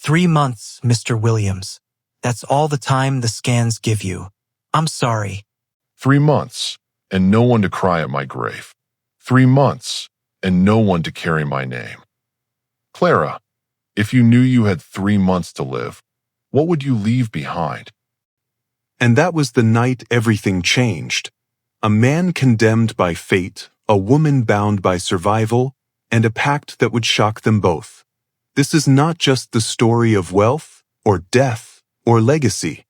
3 months, Mr. Williams. That's all the time the scans give you. I'm sorry. 3 months, and no one to cry at my grave. 3 months, and no one to carry my name. Clara, if you knew you had 3 months to live, what would you leave behind? And that was the night everything changed. A man condemned by fate, a woman bound by survival, and a pact that would shock them both. This is not just the story of wealth, or death, or legacy.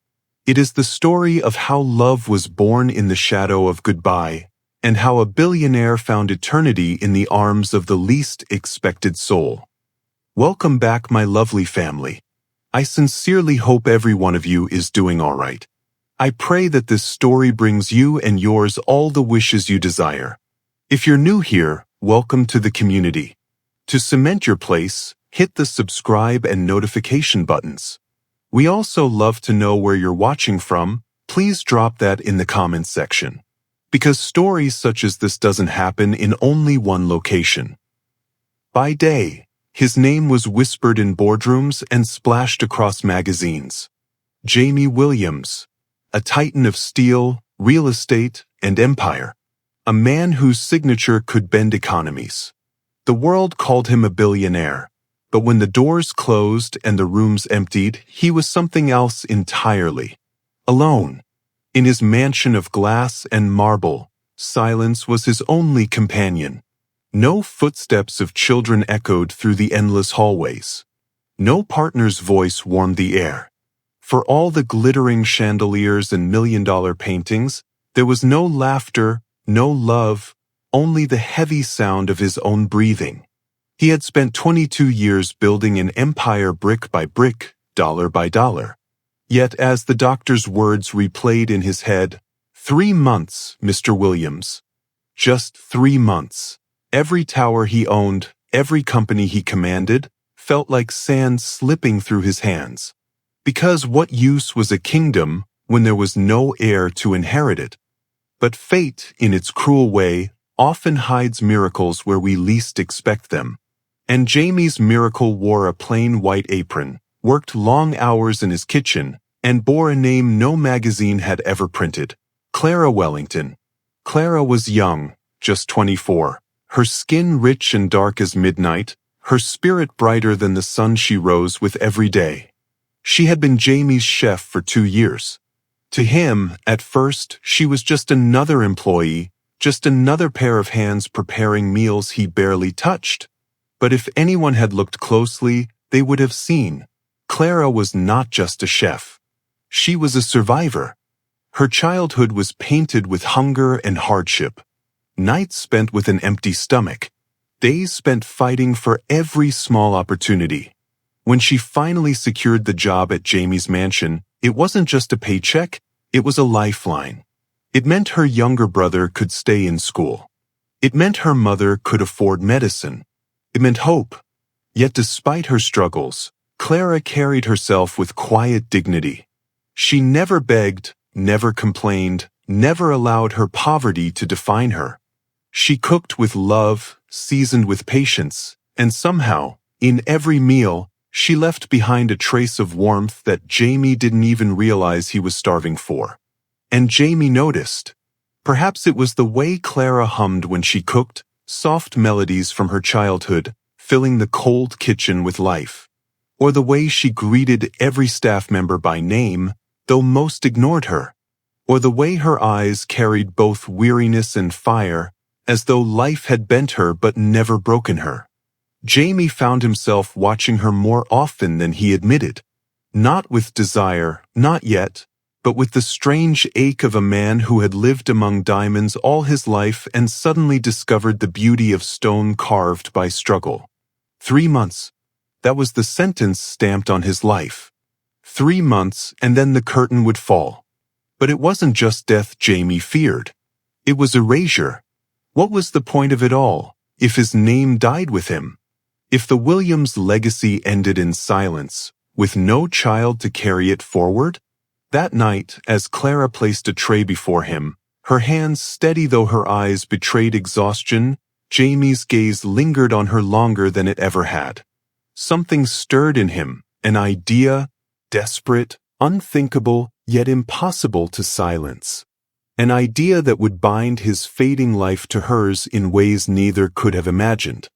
It is the story of how love was born in the shadow of goodbye, and how a billionaire found eternity in the arms of the least expected soul. Welcome back, my lovely family. I sincerely hope every one of you is doing all right. I pray that this story brings you and yours all the wishes you desire. If you're new here, welcome to the community. To cement your place, hit the subscribe and notification buttons. We also love to know where you're watching from. Please drop that in the comments section. Because stories such as this doesn't happen in only one location. By day, his name was whispered in boardrooms and splashed across magazines. Jamie Williams, a titan of steel, real estate, and empire. A man whose signature could bend economies. The world called him a billionaire. But when the doors closed and the rooms emptied, he was something else entirely. Alone. In his mansion of glass and marble, silence was his only companion. No footsteps of children echoed through the endless hallways. No partner's voice warmed the air. For all the glittering chandeliers and million-dollar paintings, there was no laughter, no love, only the heavy sound of his own breathing. He had spent 22 years building an empire brick by brick, dollar by dollar. Yet as the doctor's words replayed in his head, 3 months, Mr. Williams. Just 3 months. Every tower he owned, every company he commanded, felt like sand slipping through his hands. Because what use was a kingdom when there was no heir to inherit it? But fate, in its cruel way, often hides miracles where we least expect them. And Jamie's miracle wore a plain white apron, worked long hours in his kitchen, and bore a name no magazine had ever printed. Clara Wellington. Clara was young, just 24, her skin rich and dark as midnight, her spirit brighter than the sun she rose with every day. She had been Jamie's chef for 2 years. To him, at first, she was just another employee, just another pair of hands preparing meals he barely touched. But if anyone had looked closely, they would have seen. Clara was not just a chef. She was a survivor. Her childhood was painted with hunger and hardship. Nights spent with an empty stomach. Days spent fighting for every small opportunity. When she finally secured the job at Jamie's mansion, it wasn't just a paycheck, it was a lifeline. It meant her younger brother could stay in school. It meant her mother could afford medicine. It meant hope. Yet despite her struggles, Clara carried herself with quiet dignity. She never begged, never complained, never allowed her poverty to define her. She cooked with love, seasoned with patience, and somehow, in every meal, she left behind a trace of warmth that Jamie didn't even realize he was starving for. And Jamie noticed. Perhaps it was the way Clara hummed when she cooked, soft melodies from her childhood, filling the cold kitchen with life. Or the way she greeted every staff member by name, though most ignored her. Or the way her eyes carried both weariness and fire, as though life had bent her but never broken her. Jamie found himself watching her more often than he admitted. Not with desire, not yet, but with the strange ache of a man who had lived among diamonds all his life and suddenly discovered the beauty of stone carved by struggle. 3 months. That was the sentence stamped on his life. 3 months, and then the curtain would fall. But it wasn't just death Jamie feared. It was erasure. What was the point of it all, if his name died with him? If the Williams legacy ended in silence, with no child to carry it forward? That night, as Clara placed a tray before him, her hands steady though her eyes betrayed exhaustion, Jamie's gaze lingered on her longer than it ever had. Something stirred in him, An idea, desperate, unthinkable, yet impossible to silence. An idea that would bind his fading life to hers in ways neither could have imagined.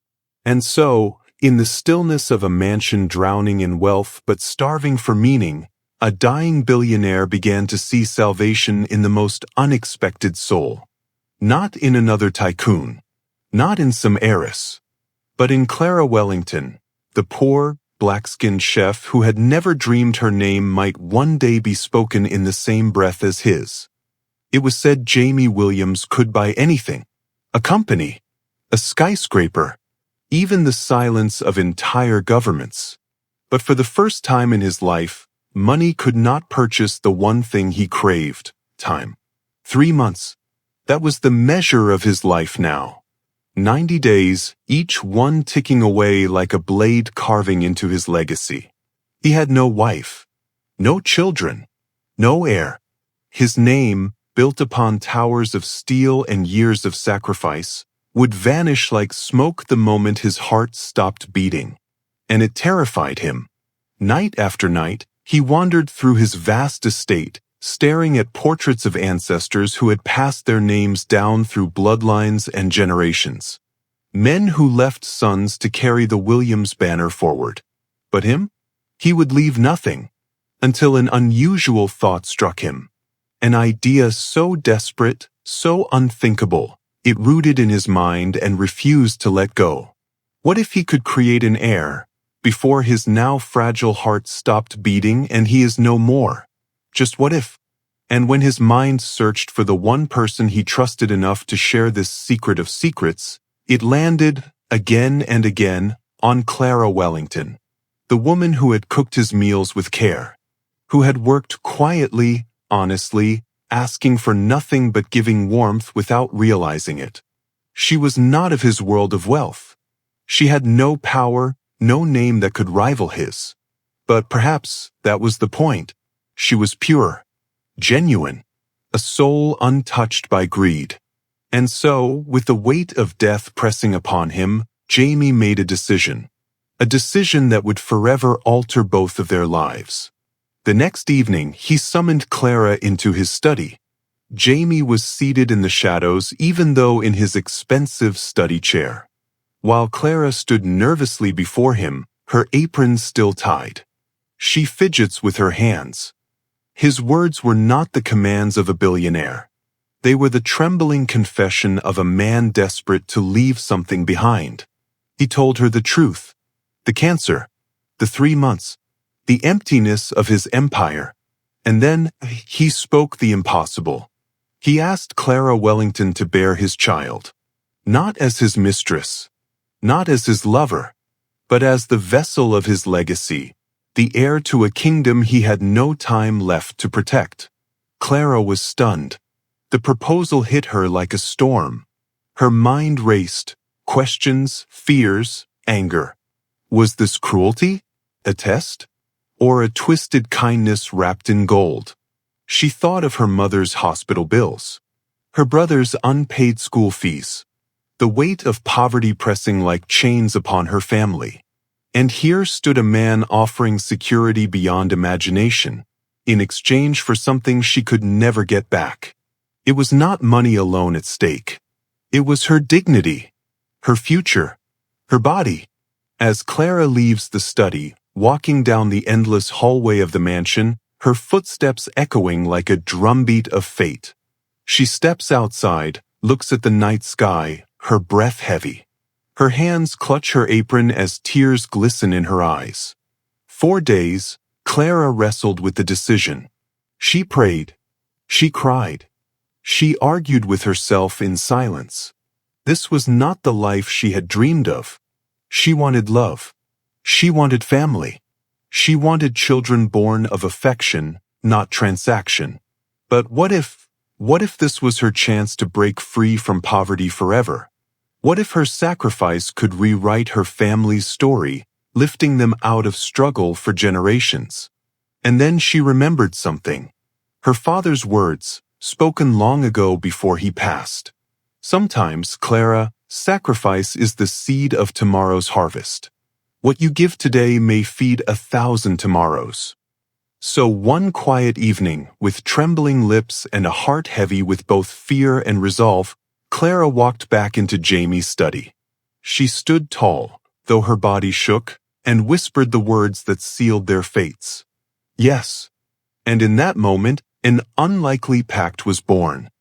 And so, in the stillness of a mansion drowning in wealth but starving for meaning, a dying billionaire began to see salvation in the most unexpected soul. Not in another tycoon, not in some heiress, but in Clara Wellington, the poor, black-skinned chef who had never dreamed her name might one day be spoken in the same breath as his. It was said Jamie Williams could buy anything, a company, a skyscraper, even the silence of entire governments. But for the first time in his life, money could not purchase the one thing he craved, time. 3 months. That was the measure of his life now. 90 days, each one ticking away like a blade carving into his legacy. He had no wife, no children, no heir. His name, built upon towers of steel and years of sacrifice, would vanish like smoke the moment his heart stopped beating. And it terrified him. Night after night, he wandered through his vast estate, staring at portraits of ancestors who had passed their names down through bloodlines and generations. Men who left sons to carry the Williams banner forward. But him? He would leave nothing. Until an unusual thought struck him. An idea so desperate, so unthinkable, it rooted in his mind and refused to let go. What if he could create an heir, before his now fragile heart stopped beating and he is no more? Just what if? And when his mind searched for the one person he trusted enough to share this secret of secrets, it landed, again and again, on Clara Wellington, the woman who had cooked his meals with care, who had worked quietly, honestly, asking for nothing but giving warmth without realizing it. She was not of his world of wealth. She had no power, no name that could rival his. But perhaps that was the point. She was pure, genuine, a soul untouched by greed. And so, with the weight of death pressing upon him, Jamie made a decision that would forever alter both of their lives. The next evening, he summoned Clara into his study. Jamie was seated in the shadows even though in his expensive study chair, while Clara stood nervously before him, her apron still tied. She fidgets with her hands. His words were not the commands of a billionaire. They were the trembling confession of a man desperate to leave something behind. He told her the truth. The cancer, the 3 months, the emptiness of his empire. And then he spoke the impossible. He asked Clara Wellington to bear his child, not as his mistress, not as his lover, but as the vessel of his legacy, the heir to a kingdom he had no time left to protect. Clara was stunned. The proposal hit her like a storm. Her mind raced, questions, fears, anger. Was this cruelty? A test? Or a twisted kindness wrapped in gold? She thought of her mother's hospital bills, her brother's unpaid school fees, the weight of poverty pressing like chains upon her family. And here stood a man offering security beyond imagination, in exchange for something she could never get back. It was not money alone at stake. It was her dignity, her future, her body. As Clara leaves the study, walking down the endless hallway of the mansion, her footsteps echoing like a drumbeat of fate. She steps outside, looks at the night sky, her breath heavy. Her hands clutch her apron as tears glisten in her eyes. 4 days, Clara wrestled with the decision. She prayed. She cried. She argued with herself in silence. This was not the life she had dreamed of. She wanted love. She wanted family. She wanted children born of affection, not transaction. But what if this was her chance to break free from poverty forever? What if her sacrifice could rewrite her family's story, lifting them out of struggle for generations? And then she remembered something. Her father's words, spoken long ago before he passed. Sometimes, Clara, sacrifice is the seed of tomorrow's harvest. What you give today may feed 1,000 tomorrows. So one quiet evening, with trembling lips and a heart heavy with both fear and resolve, Clara walked back into Jamie's study. She stood tall, though her body shook, and whispered the words that sealed their fates. Yes. And in that moment, an unlikely pact was born.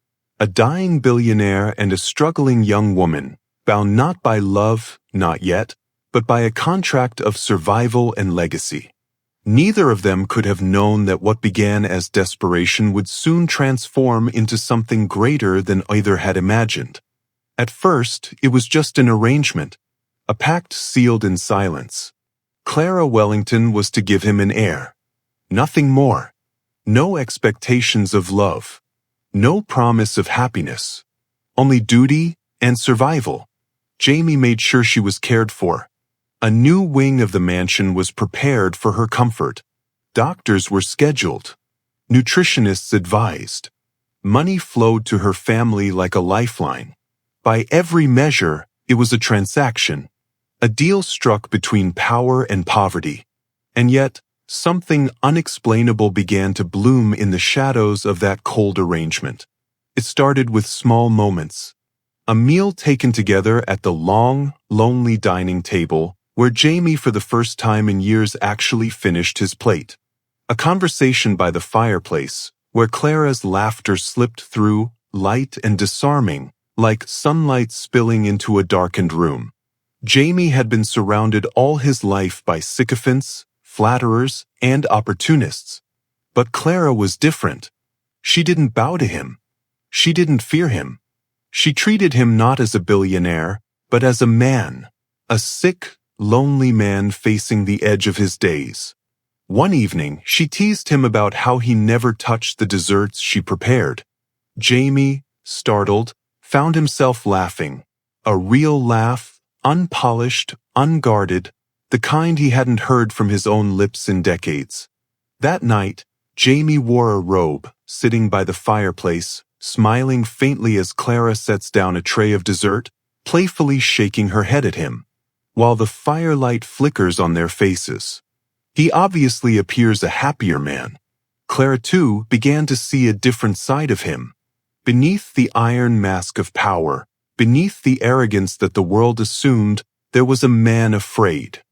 A dying billionaire and a struggling young woman, bound not by love, not yet, but by a contract of survival and legacy. Neither of them could have known that what began as desperation would soon transform into something greater than either had imagined. At first, it was just an arrangement, a pact sealed in silence. Clara Wellington was to give him an heir. Nothing more. No expectations of love. No promise of happiness. Only duty and survival. Jamie made sure she was cared for. A new wing of the mansion was prepared for her comfort. Doctors were scheduled. Nutritionists advised. Money flowed to her family like a lifeline. By every measure, it was a transaction. A deal struck between power and poverty. And yet, something unexplainable began to bloom in the shadows of that cold arrangement. It started with small moments. A meal taken together at the long, lonely dining table, where Jamie for the first time in years actually finished his plate. A conversation by the fireplace, where Clara's laughter slipped through, light and disarming, like sunlight spilling into a darkened room. Jamie had been surrounded all his life by sycophants, flatterers, and opportunists. But Clara was different. She didn't bow to him. She didn't fear him. She treated him not as a billionaire, but as a man, a sick, lonely man facing the edge of his days. One evening, she teased him about how he never touched the desserts she prepared. Jamie, startled, found himself laughing. A real laugh, unpolished, unguarded, the kind he hadn't heard from his own lips in decades. That night, Jamie wore a robe, sitting by the fireplace, smiling faintly as Clara sets down a tray of dessert, playfully shaking her head at him, while the firelight flickers on their faces. He obviously appears a happier man. Clara, too, began to see a different side of him. Beneath the iron mask of power, beneath the arrogance that the world assumed, there was a man afraid.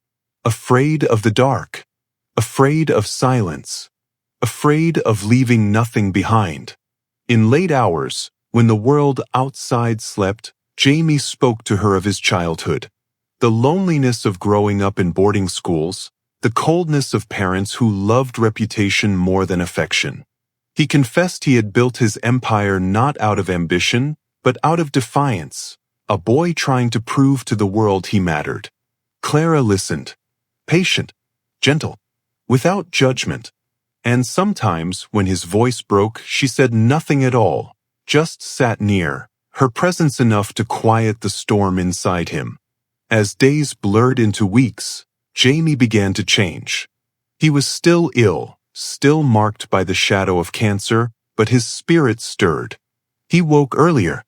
Afraid of the dark. Afraid of silence. Afraid of leaving nothing behind. In late hours, when the world outside slept, Jamie spoke to her of his childhood. The loneliness of growing up in boarding schools, the coldness of parents who loved reputation more than affection. He confessed he had built his empire not out of ambition, but out of defiance, a boy trying to prove to the world he mattered. Clara listened, patient, gentle, without judgment. And sometimes, when his voice broke, she said nothing at all, just sat near, her presence enough to quiet the storm inside him. As days blurred into weeks, Jamie began to change. He was still ill, still marked by the shadow of cancer, but his spirit stirred. He woke earlier,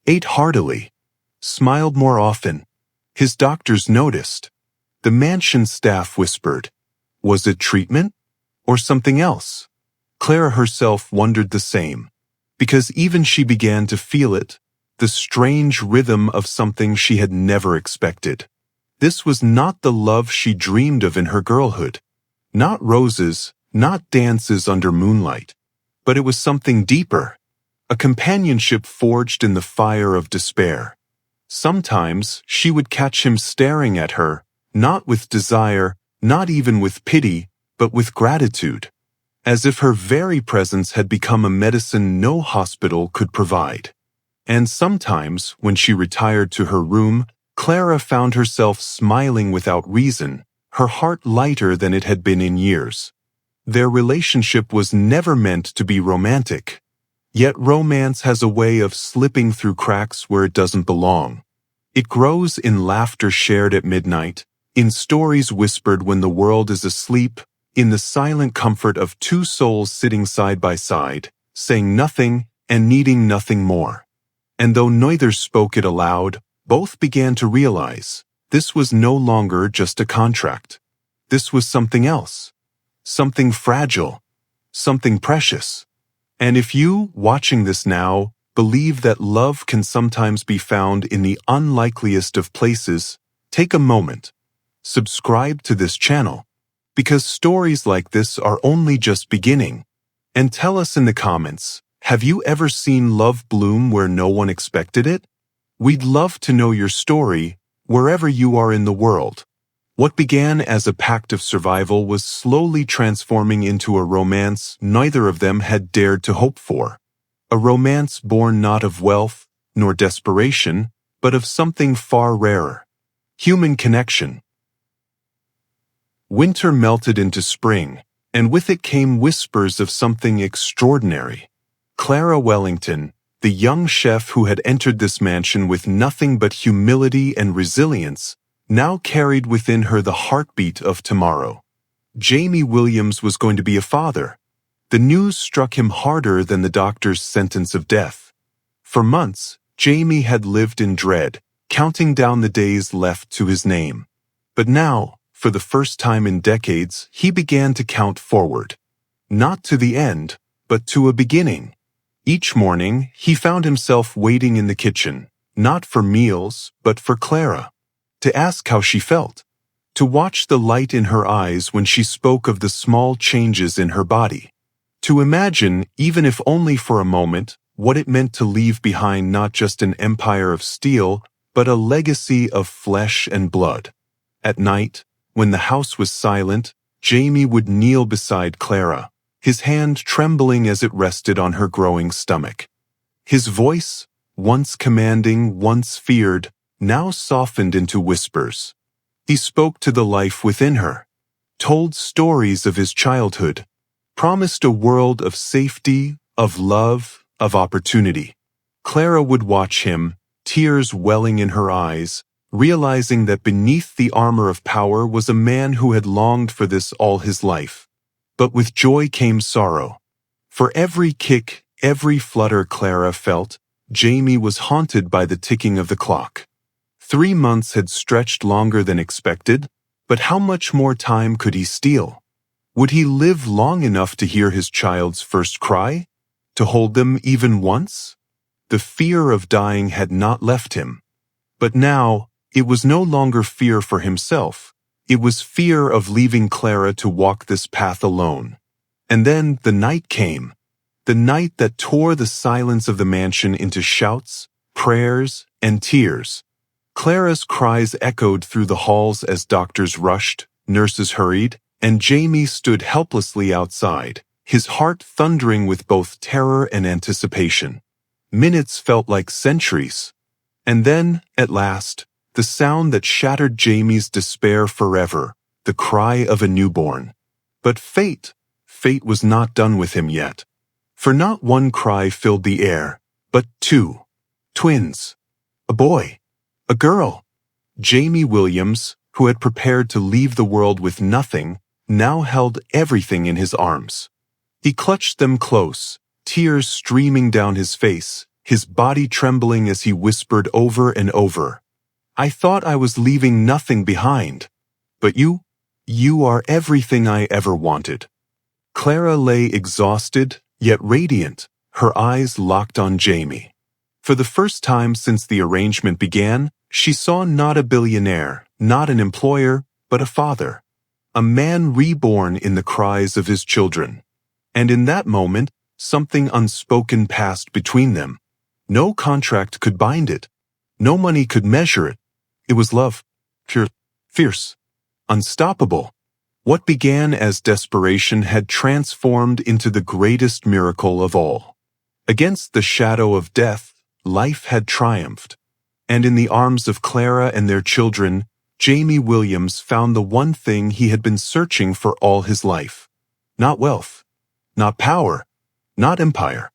ate heartily, smiled more often. His doctors noticed. The mansion staff whispered, was it treatment? Or something else? Clara herself wondered the same, because even she began to feel it, the strange rhythm of something she had never expected. This was not the love she dreamed of in her girlhood. Not roses, not dances under moonlight. But it was something deeper. A companionship forged in the fire of despair. Sometimes she would catch him staring at her, not with desire, not even with pity, but with gratitude. As if her very presence had become a medicine no hospital could provide. And sometimes, when she retired to her room, Clara found herself smiling without reason, her heart lighter than it had been in years. Their relationship was never meant to be romantic. Yet romance has a way of slipping through cracks where it doesn't belong. It grows in laughter shared at midnight, in stories whispered when the world is asleep, in the silent comfort of two souls sitting side by side, saying nothing and needing nothing more. And though neither spoke it aloud, both began to realize, This was no longer just a contract. This was something else. Something fragile. Something precious. And if you, watching this now, believe that love can sometimes be found in the unlikeliest of places, take a moment. Subscribe to this channel, because stories like this are only just beginning. And tell us in the comments, have you ever seen love bloom where no one expected it? We'd love to know your story, wherever you are in the world. What began as a pact of survival was slowly transforming into a romance neither of them had dared to hope for. A romance born not of wealth, nor desperation, but of something far rarer. Human connection. Winter melted into spring, and with it came whispers of something extraordinary. Clara Wellington, the young chef who had entered this mansion with nothing but humility and resilience, now carried within her the heartbeat of tomorrow. Jamie Williams was going to be a father. The news struck him harder than the doctor's sentence of death. For months, Jamie had lived in dread, counting down the days left to his name. But now, for the first time in decades, he began to count forward. Not to the end, but to a beginning. Each morning, he found himself waiting in the kitchen, not for meals, but for Clara. To ask how she felt. To watch the light in her eyes when she spoke of the small changes in her body. To imagine, even if only for a moment, what it meant to leave behind not just an empire of steel, but a legacy of flesh and blood. At night, when the house was silent, Jamie would kneel beside Clara, his hand trembling as it rested on her growing stomach. His voice, once commanding, once feared, now softened into whispers. He spoke to the life within her, told stories of his childhood, promised a world of safety, of love, of opportunity. Clara would watch him, tears welling in her eyes, realizing that beneath the armor of power was a man who had longed for this all his life. But with joy came sorrow. For every kick, every flutter Clara felt, Jamie was haunted by the ticking of the clock. 3 months had stretched longer than expected, but how much more time could he steal? Would he live long enough to hear his child's first cry? To hold them even once? The fear of dying had not left him. But now, it was no longer fear for himself. It was fear of leaving Clara to walk this path alone. And then the night came. The night that tore the silence of the mansion into shouts, prayers, and tears. Clara's cries echoed through the halls as doctors rushed, nurses hurried, and Jamie stood helplessly outside, his heart thundering with both terror and anticipation. Minutes felt like centuries. And then, at last, the sound that shattered Jamie's despair forever, the cry of a newborn. But fate was not done with him yet. For not one cry filled the air, but 2. Twins. A boy. A girl. Jamie Williams, who had prepared to leave the world with nothing, now held everything in his arms. He clutched them close, tears streaming down his face, his body trembling as he whispered over and over, "I thought I was leaving nothing behind. But you are everything I ever wanted." Clara lay exhausted, yet radiant, her eyes locked on Jamie. For the first time since the arrangement began, she saw not a billionaire, not an employer, but a father. A man reborn in the cries of his children. And in that moment, something unspoken passed between them. No contract could bind it. No money could measure it. It was love. Pure, fierce, unstoppable. What began as desperation had transformed into the greatest miracle of all. Against the shadow of death, life had triumphed. And in the arms of Clara and their children, Jamie Williams found the one thing he had been searching for all his life. Not wealth, not power, not empire,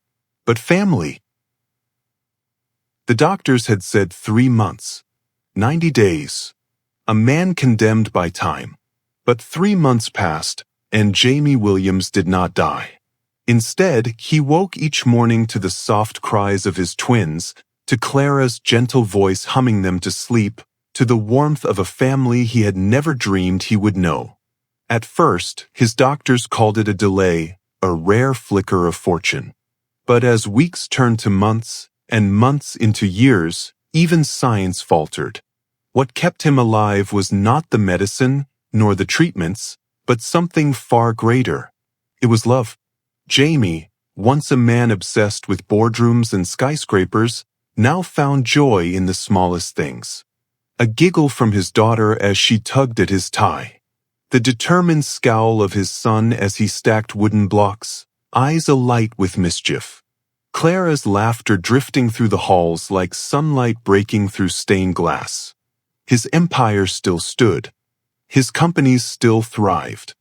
but family. The doctors had said 3 months, 90 days, a man condemned by time. But 3 months passed, and Jamie Williams did not die. Instead, he woke each morning to the soft cries of his twins, to Clara's gentle voice humming them to sleep, to the warmth of a family he had never dreamed he would know. At first, his doctors called it a delay, a rare flicker of fortune. But as weeks turned to months, and months into years, even science faltered. What kept him alive was not the medicine, nor the treatments, but something far greater. It was love. Jamie, once a man obsessed with boardrooms and skyscrapers, now found joy in the smallest things. A giggle from his daughter as she tugged at his tie. The determined scowl of his son as he stacked wooden blocks, eyes alight with mischief. Clara's laughter drifting through the halls like sunlight breaking through stained glass. His empire still stood. His companies still thrived.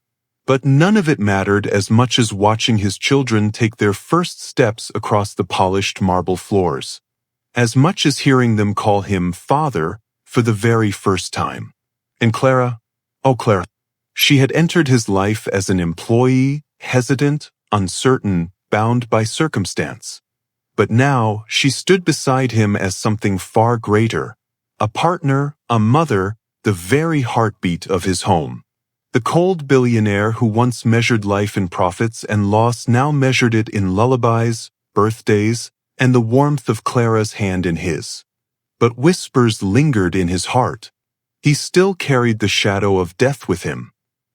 But none of it mattered as much as watching his children take their first steps across the polished marble floors. As much as hearing them call him father for the very first time. And Clara, oh Clara, she had entered his life as an employee, hesitant, uncertain, bound by circumstance. But now she stood beside him as something far greater, a partner, a mother, the very heartbeat of his home. The cold billionaire who once measured life in profits and loss now measured it in lullabies, birthdays, and the warmth of Clara's hand in his. But whispers lingered in his heart. He still carried the shadow of death with him.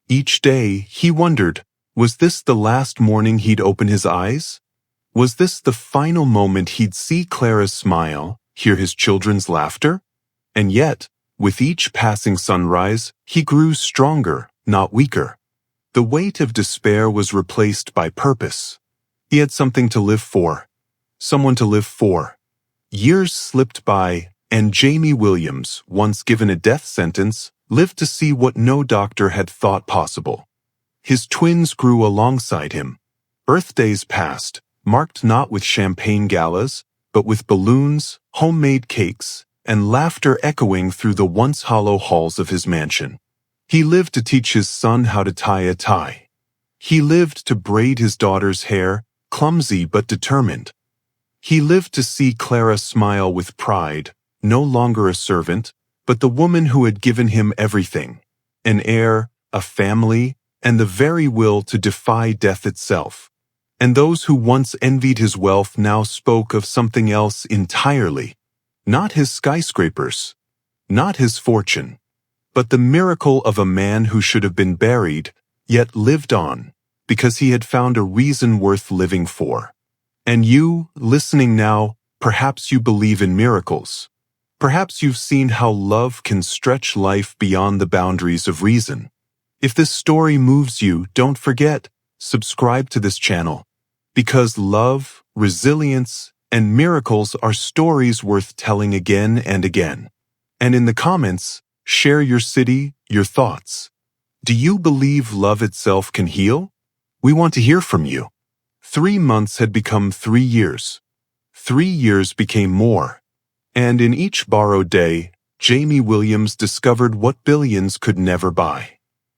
Each day, he wondered, was this the last morning he'd open his eyes? Was this the final moment he'd see Clara's smile, hear his children's laughter? And yet, with each passing sunrise, he grew stronger, not weaker. The weight of despair was replaced by purpose. He had something to live for. Someone to live for. Years slipped by, and Jamie Williams, once given a death sentence, lived to see what no doctor had thought possible. His twins grew alongside him. Birthdays passed, marked not with champagne galas, but with balloons, homemade cakes, and laughter echoing through the once hollow halls of his mansion. He lived to teach his son how to tie a tie. He lived to braid his daughter's hair, clumsy but determined. He lived to see Clara smile with pride, no longer a servant, but the woman who had given him everything, an heir, a family, and the very will to defy death itself. And those who once envied his wealth now spoke of something else entirely. Not his skyscrapers, not his fortune, but the miracle of a man who should have been buried, yet lived on, because he had found a reason worth living for. And you, listening now, perhaps you believe in miracles. Perhaps you've seen how love can stretch life beyond the boundaries of reason. If this story moves you, don't forget, subscribe to this channel. Because love, resilience, and miracles are stories worth telling again and again. And in the comments, share your city, your thoughts. Do you believe love itself can heal? We want to hear from you. 3 months had become 3 years. 3 years became more. And in each borrowed day, Jamie Williams discovered what billions could never buy.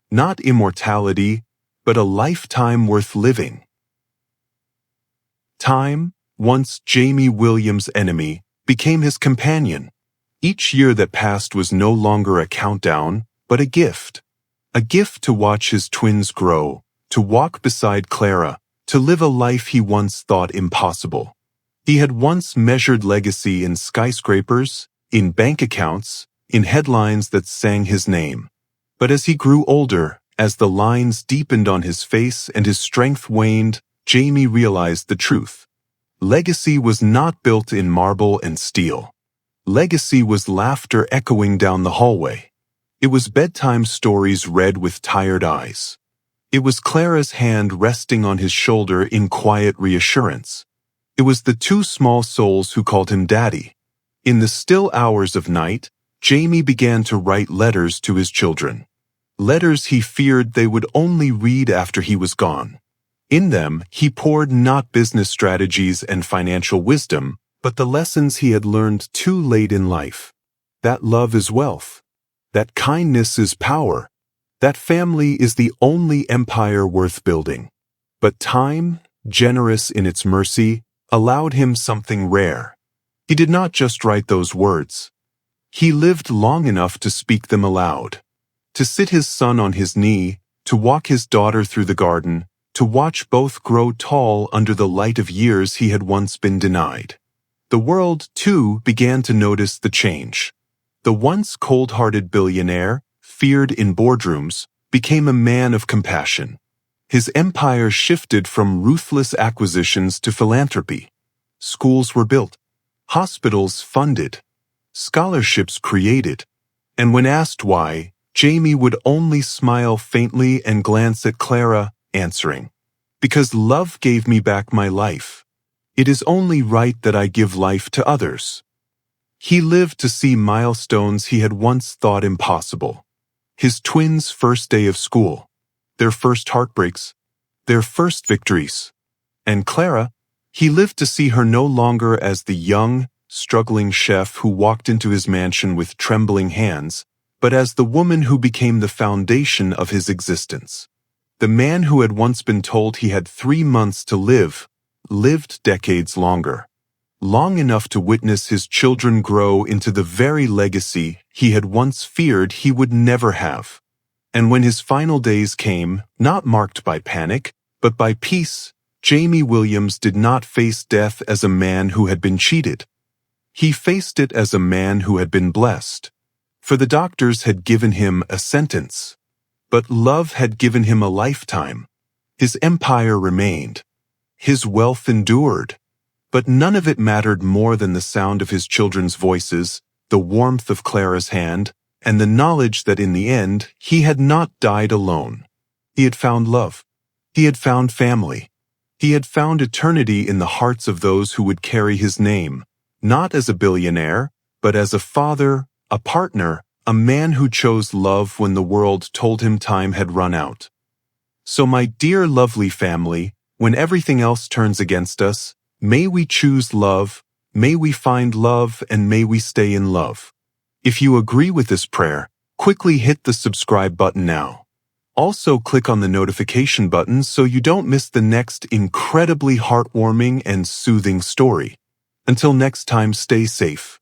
Not immortality, but a lifetime worth living. Time, once Jamie Williams' enemy, became his companion. Each year that passed was no longer a countdown, but a gift. A gift to watch his twins grow, to walk beside Clara, to live a life he once thought impossible. He had once measured legacy in skyscrapers, in bank accounts, in headlines that sang his name. But as he grew older, as the lines deepened on his face and his strength waned, Jamie realized the truth. Legacy was not built in marble and steel. Legacy was laughter echoing down the hallway. It was bedtime stories read with tired eyes. It was Clara's hand resting on his shoulder in quiet reassurance. It was the 2 small souls who called him Daddy. In the still hours of night, Jamie began to write letters to his children. Letters he feared they would only read after he was gone. In them, he poured not business strategies and financial wisdom, but the lessons he had learned too late in life. That love is wealth. That kindness is power. That family is the only empire worth building. But time, generous in its mercy, allowed him something rare. He did not just write those words. He lived long enough to speak them aloud. To sit his son on his knee, to walk his daughter through the garden, to watch both grow tall under the light of years he had once been denied. The world, too, began to notice the change. The once cold-hearted billionaire, feared in boardrooms, became a man of compassion. His empire shifted from ruthless acquisitions to philanthropy. Schools were built, hospitals funded, scholarships created, and when asked why, Jamie would only smile faintly and glance at Clara, answering, "Because love gave me back my life. It is only right that I give life to others." He lived to see milestones he had once thought impossible. His twins' first day of school, their first heartbreaks, their first victories. And Clara, he lived to see her no longer as the young, struggling chef who walked into his mansion with trembling hands, but as the woman who became the foundation of his existence. The man who had once been told he had 3 months to live, lived decades longer. Long enough to witness his children grow into the very legacy he had once feared he would never have. And when his final days came, not marked by panic, but by peace, Jamie Williams did not face death as a man who had been cheated. He faced it as a man who had been blessed. For the doctors had given him a sentence, but love had given him a lifetime. His empire remained. His wealth endured. But none of it mattered more than the sound of his children's voices, the warmth of Clara's hand, and the knowledge that in the end he had not died alone. He had found love. He had found family. He had found eternity in the hearts of those who would carry his name, not as a billionaire, but as a father, a partner, a man who chose love when the world told him time had run out. So my dear lovely family, when everything else turns against us, may we choose love, may we find love, and may we stay in love. If you agree with this prayer, quickly hit the subscribe button now. Also click on the notification button so you don't miss the next incredibly heartwarming and soothing story. Until next time, stay safe.